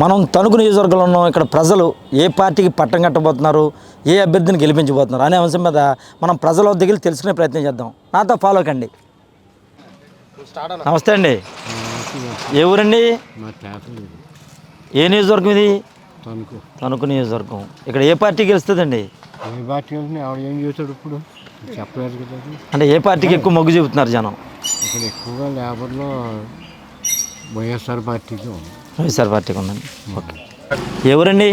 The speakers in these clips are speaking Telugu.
మనం తణుకు నియోజకవర్గంలో ఉన్నాం. ఇక్కడ ప్రజలు ఏ పార్టీకి పట్టం కట్టబోతున్నారు, ఏ అభ్యర్థిని గెలిపించబోతున్నారు అనే అంశం మీద మనం ప్రజల దగ్గర తెలుసుకునే ప్రయత్నం చేద్దాం. నాతో ఫాలో కండి. నమస్తే అండి. ఏ ఊరండి? ఏ నియోజకవర్గం ఇది? తణుకు నియోజకవర్గం. ఇక్కడ ఏ పార్టీ గెలుస్తుందండి? ఇప్పుడు చెప్పలేదు కదా. అంటే ఏ పార్టీకి ఎక్కువ మొగ్గు చూపుతున్నారు జనం? ఇక్కడ ఎక్కువగా లేబర్లో వైఎస్ఆర్ పార్టీకి ఉంది. వైఎస్ఆర్ పార్టీకి ఉందండి. ఓకే. ఎవరండి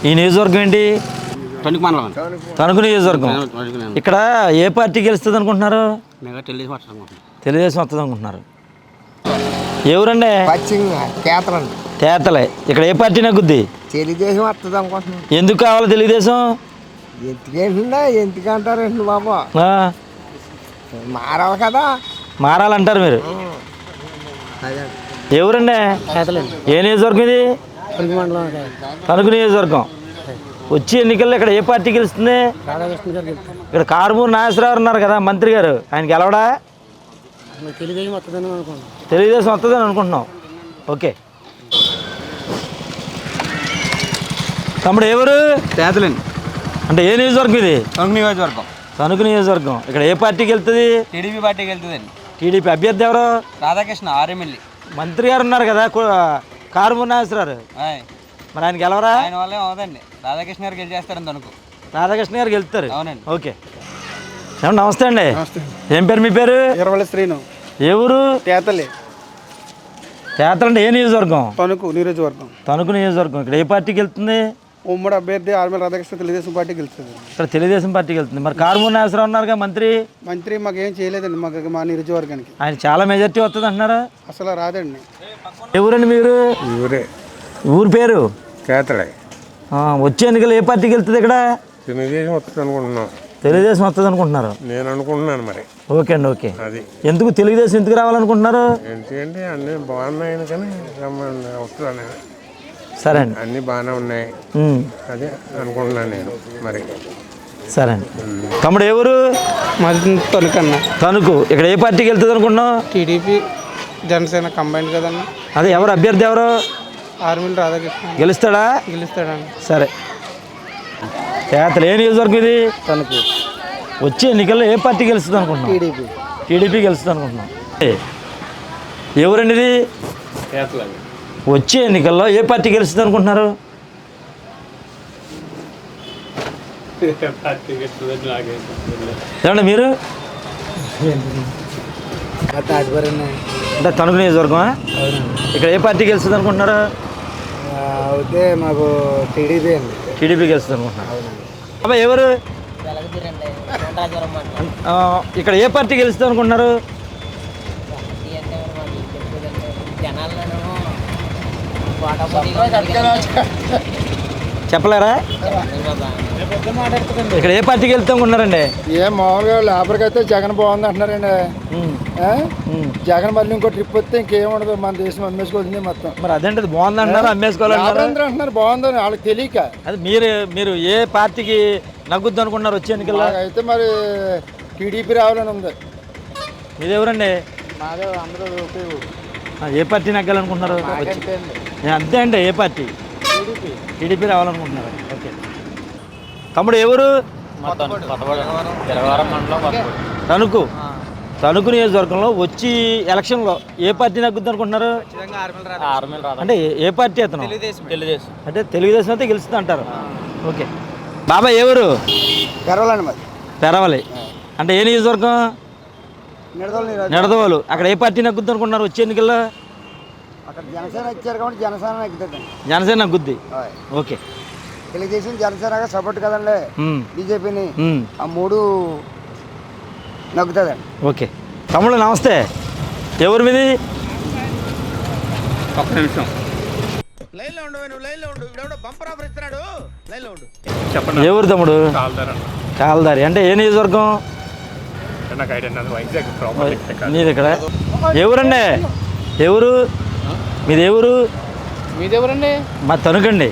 ఈ నియోజకవర్గం? ఏంటి? తణుకు నియోజకవర్గం. ఇక్కడ ఏ పార్టీ గెలుస్తుంది అనుకుంటున్నారు? తెలుగుదేశం వస్తుంది అనుకుంటున్నారు. ఎవరండి? తేతలే. ఇక్కడ ఏ పార్టీ నగ్గుద్ది? తెలుగుదేశం వస్తుంది అనుకుంటున్నాను. ఎందుకు కావాలి తెలుగుదేశం? ఎందుకంటారు బాబా, మారాలి కదా. మారాలంటారు మీరు. ఎవరండి? ఏ నియోజకవర్గం ఇది? తణుకు నియోజకవర్గం. వచ్చే ఎన్నికల్లో ఇక్కడ ఏ పార్టీ గెలుస్తుంది? ఇక్కడ కారుమూరి నాగేశ్వరరావు ఉన్నారు కదా మంత్రి గారు, ఆయన గెలవడా? తెలుగుదేశం వస్తుందని అనుకుంటున్నాం. ఓకే. తమ్ముడు ఎవరు? తేతలండి. అంటే ఏ నియోజకవర్గం ఇది? తణుకు నియోజకవర్గం. తణుకు నియోజకవర్గం. ఇక్కడ ఏ పార్టీకి వెళ్తుంది? టీడీపీ పార్టీకి వెళ్తుందండి. టీడీపీ అభ్యర్థి ఎవరు? రాధాకృష్ణ ఆర్ఎంఎల్ఏ. మంత్రి గారు ఉన్నారు కదా కారుమూరి నాగేశ్వరరావు, మరి ఆయన గెలవరా? ఆయన వల్ల అవుదండి. రాధాకృష్ణ గారు గెలిచేస్తారని తణుకు. రాధాకృష్ణ గారు గెలుస్తారు. అవునండి. ఓకే. నమస్తే అండి. ఏం పేరు మీ పేరు? ఎర్రవల్లి శ్రీను. ఏ ఊరు? తేతలే. తేతల అంటే ఏ నియోజకవర్గం? తణుకు నియోజకవర్గం. తణుకు నియోజకవర్గం. ఇక్కడ ఏ పార్టీకి వెళ్తుంది? ఉమ్మడి అభ్యర్థి ఆర్మల్ రాధాకృష్ణ తెలుగుదేశం పార్టీకి వెళ్తుంది. ఇక్కడ తెలుగుదేశం పార్టీకి వెళ్తుంది. మరి కారుమూరి నాగేశ్వరరావు ఉన్నారుగా మంత్రి మాకేం చేయలేదండి. మా నియోజకవర్గానికి ఆయన చాలా మెజార్టీ వస్తుంది అంటున్నారు. అసలు రాదండి. ఎవరండి మీరు? ఊరే. ఊరి పేరు? కేతలే. వచ్చే ఎన్నికలు ఏ పార్టీకి వెళ్తుంది? ఇక్కడ తెలుగుదేశం వస్తుంది అనుకుంటున్నాం. తెలుగుదేశం వస్తుంది అనుకుంటున్నారు. నేను అనుకుంటున్నాను మరి. ఓకే అండి. ఓకే. అది ఎందుకు తెలుగుదేశం ఎందుకు రావాలనుకుంటున్నారు? ఎందుకంటే అన్నీ బాగున్నాయి కానీ వస్తున్నాను. సరే అండి. అన్నీ బాగానే ఉన్నాయి. అదే అనుకుంటున్నాను నేను మరి. సరే అండి. తమ్ముడు ఎవరు? మాది తణుకు అన్న. తణుకు. ఇక్కడ ఏ పార్టీకి వెళ్తుంది అనుకున్నావు? టీడీపీ జనసేన కంబైన్ కదన్న. అదే ఎవరు అభ్యర్థి ఎవరు? ఆర్మల్ రాధాకృష్ణ. గెలుస్తాడా? గెలుస్తాడండి. సరే. తేతలు ఏ నియోజకవర్గం ఇది? తణుకు. వచ్చే ఎన్నికల్లో ఏ పార్టీ గెలుస్తుంది అనుకుంటున్నాం? టీడీపీ. టీడీపీ గెలుస్తుంది అనుకుంటున్నాం. ఎవరండి ఇది? వచ్చే ఎన్నికల్లో ఏ పార్టీ గెలుస్తుంది అనుకుంటున్నారు? ఏమండి మీరు? అంటే తణుకు నియోజకవర్గమా? ఇక్కడ ఏ పార్టీ గెలుస్తుంది అనుకుంటున్నారు? అయితే మాకు టీడీపీ అండి. టీడీపీ గెలుస్తుంది అనుకుంటున్నారు. అబ్బాయి ఎవరు? ఇక్కడ ఏ పార్టీ గెలుస్తుంది అనుకుంటున్నారు? చెప్పలేరా? ఇక్కడ ఏ పార్టీకి వెళ్తాం అనుకుంటున్నారండి? మామూలుగా లేబర్కి అయితే జగన్ బాగుంది అంటున్నారండి. జగన్ మళ్ళీ ఇంకో ట్రిప్ వస్తే ఇంకేముండదు, మన దేశం అమ్మేసుకోవాల్సింది మొత్తం. మరి అదేంటి బాగుంది అంటున్నారు, అమ్మేసుకోవాలంటారు అంటున్నారు. బాగుందని వాళ్ళకి తెలియక. అది మీరు ఏ పార్టీకి నగ్గుద్దు అనుకున్నారు వచ్చే ఎన్నికల్లో? అయితే మరి టీడీపీ రావాలని ఉంది. ఇది ఎవరండి? ఏ పార్టీ నగ్గాలనుకుంటున్నారు? అంతే అండి. ఏ పార్టీ? టీడీపీ రావాలనుకుంటున్నారు. ఓకే. తమ్ముడు ఎవరు? తణుకు. తణుకు నియోజకవర్గంలో వచ్చి ఎలక్షన్లో ఏ పార్టీ నగ్గుద్ది అనుకుంటున్నారు? అంటే ఏ పార్టీ అతను? తెలుగుదేశం. అంటే తెలుగుదేశం అయితే గెలుస్తుంది అంటారు. ఓకే. బాబాయ్ ఎవరు? పెరవలండి. మరి పెరవలి. అంటే ఏ నియోజకవర్గం? నిడదవోలు. అక్కడ ఏ పార్టీ నగ్గుద్ది అనుకుంటున్నారు వచ్చే ఎన్నికల్లో? అక్కడ జనసేన ఇచ్చారు కాబట్టి జనసేన నగ్గుతుంది. జనసేన నగ్గుద్ది. ఓకే. తెలుగుదేశం జనసేన సపోర్ట్ కదండి బీజేపీని. ఆ మూడు నగ్గుతుందండి. ఓకే. తమ్ముడు నమస్తే. ఎవరు మీది? ఒక్క నిమిషం. ఎవరు తమ్ముడు? కాల్దారి. అంటే ఏ నియోజకవర్గం? నీది ఇక్కడ. ఎవరండి? ఎవరు మీది? ఎవరు మీదెవరండి? మా తణుకండి.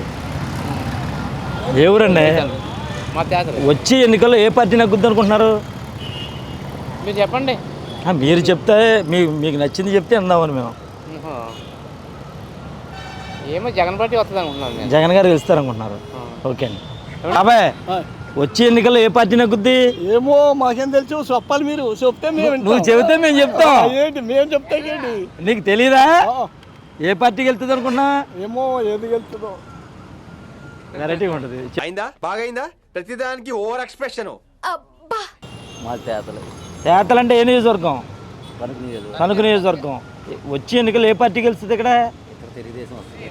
ఎవరండి? వచ్చి ఎన్నికల్లో ఏ పార్టీ నగ్గుద్ది అనుకుంటున్నారు? మీరు చెప్పండి. మీరు చెప్తే మీకు నచ్చింది చెప్తే అందామని మేము. ఏమో జగన్ పార్టీ వస్తుంది అనుకుంటున్నాను నేను. జగన్ గారు గెలుస్తారు అనుకుంటున్నారు. ఓకే అండి. బాబాయ్ వచ్చే ఎన్నికల్లో ఏ పార్టీ నగ్గుద్ది? ఏమో మాకేం తెలుసు, చెప్పాలి మీరు చెప్తే మేము నువ్వు చెబితే మేము చెప్తాం. ఏంటి మేము చెప్తే ఏంటి? నీకు తెలీదా ఏ పార్టీకి వెళ్తుంది అనుకున్నా? ఏమో ఏది వెళ్తుందో వెరైటీగా ఉంటుంది. అయిందా బాగైందా ప్రతిదానికి ఓవర్ ఎక్స్ప్రెషన్ మా తేతలు తేతలు అంటే ఏ నియోజకవర్గం? తణుకు నియోజకవర్గం. వచ్చే ఎన్నికలు ఏ పార్టీ గెలుస్తుంది ఇక్కడ? తెలుగుదేశం వస్తుంది.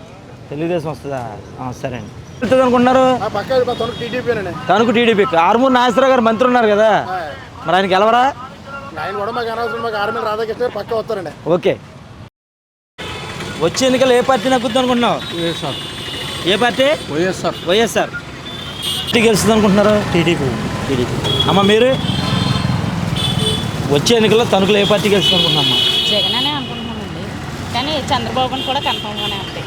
తెలుగుదేశం వస్తుందా? సరే అండి. వెళ్తుంది అనుకుంటున్నారు? పక్క టీడీపీ తణుకు టీడీపీ. ఆర్మూర్ నాగేశ్వరరావు గారు మంత్రి ఉన్నారు కదా, మరి ఆయనకి గెలవరా? ఆయన కూడా మాకు అనవసరం, మాకు ఆర్మీ రాధాకృష్ణ గారు పక్క వస్తారండి. ఓకే. వచ్చే ఎన్నికలు ఏ పార్టీ నగ్గుద్ది అనుకుంటున్నావు? ఏ పార్టీ? వైఎస్ఆర్. పార్టీ గెలుస్తుంది అనుకుంటున్నారు? టీడీపీ. అమ్మ మీరు వచ్చే ఎన్నికల్లో తణుకులో ఏ పార్టీ గెలుస్తుంది అనుకుంటున్నామ్మా? జగన్ అనే అనుకుంటున్నామండి, కానీ చంద్రబాబుని కూడా కన్ఫర్మ్గానే ఉంటాయి.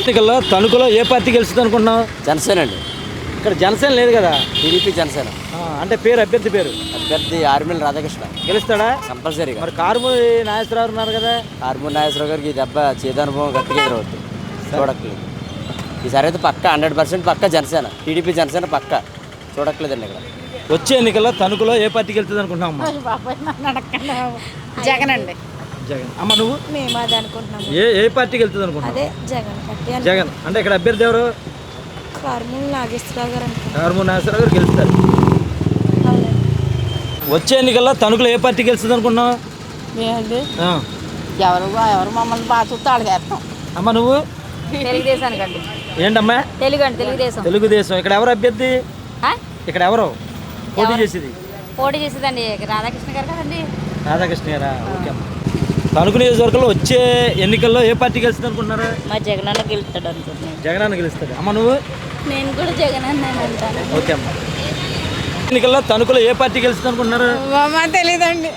ఎన్నికల్లో తణుకులో ఏ పార్టీ గెలుస్తుంది అనుకుంటున్నావు? జనసేన అండి. ఇక్కడ జనసేన లేదు కదా. టీడీపీ జనసేన. అంటే అభ్యర్థి పేరు అభ్యర్థి ఆర్మిల్ రాధాకృష్ణ గెలుస్తాడా? కంపల్సరీగా. మరి కారుమూరి నాగేశ్వరరావు ఉన్నారు కదా. ఆర్మూర్ నాగేశ్వరరావు గారికి ఈ దెబ్బ చేదనుభవం గట్టిగా ఎదురవుతుంది. చూడట్లేదు ఈసారి అయితే పక్క 100% పక్క జనసేన. టీడీపీ జనసేన పక్క చూడట్లేదండి ఇక్కడ. వచ్చే ఎన్నికల్లో తణుకులో ఏ పార్టీ గెలుస్తుంది అనుకుంటున్నావు అమ్మా? జగన్ అండి. జగన్. అమ్మ నువ్వు? మేము అది అనుకుంటున్నాము. ఏ పార్టీ గెలుస్తుంది అనుకుంటున్నావు? అదే జగన్ పార్టీ. జగన్. అంటే ఇక్కడ అభ్యర్థి ఎవరు? కారుమూరి నాగేశ్వరరావు గారు అనుకుంటున్నాం. కారుమూరి నాగేశ్వరరావు గారు గెలుస్తారు. వచ్చే ఎన్నికల్లో తణుకులో ఏ పార్టీ గెలుస్తుంది అనుకున్నావు? ఎవరు మమ్మల్ని బాగా చూస్తే అడిగేస్తాం. అమ్మ నువ్వు? తెలుగుదేశానికి అండి. ఏంటమ్మా? తెలుగుదేశం. తెలుగుదేశం. ఇక్కడ ఎవరు అభ్యర్థి? ఇక్కడ ఎవరు పోటీ చేసేది? పోటీ చేసేదండి రాధాకృష్ణ గారు కదండి. రాధాకృష్ణ గారా? ఓకే అమ్మ. తణుకు నియోజకవర్గంలో వచ్చే ఎన్నికల్లో ఏ పార్టీ గెలుస్తుంది అనుకున్నారు? మా జగన్ అన్న గెలుస్తాడు అనుకుంటున్నాను. జగన్ అన్న గెలుస్తాడు. అమ్మ నువ్వు? నేను కూడా జగన్ అన్న అంటాను. ఓకే అమ్మ. ఎన్నికల్లో తణుకులో ఏ పార్టీ గెలుస్తుంది అనుకుంటున్నారు? తెలీదండి.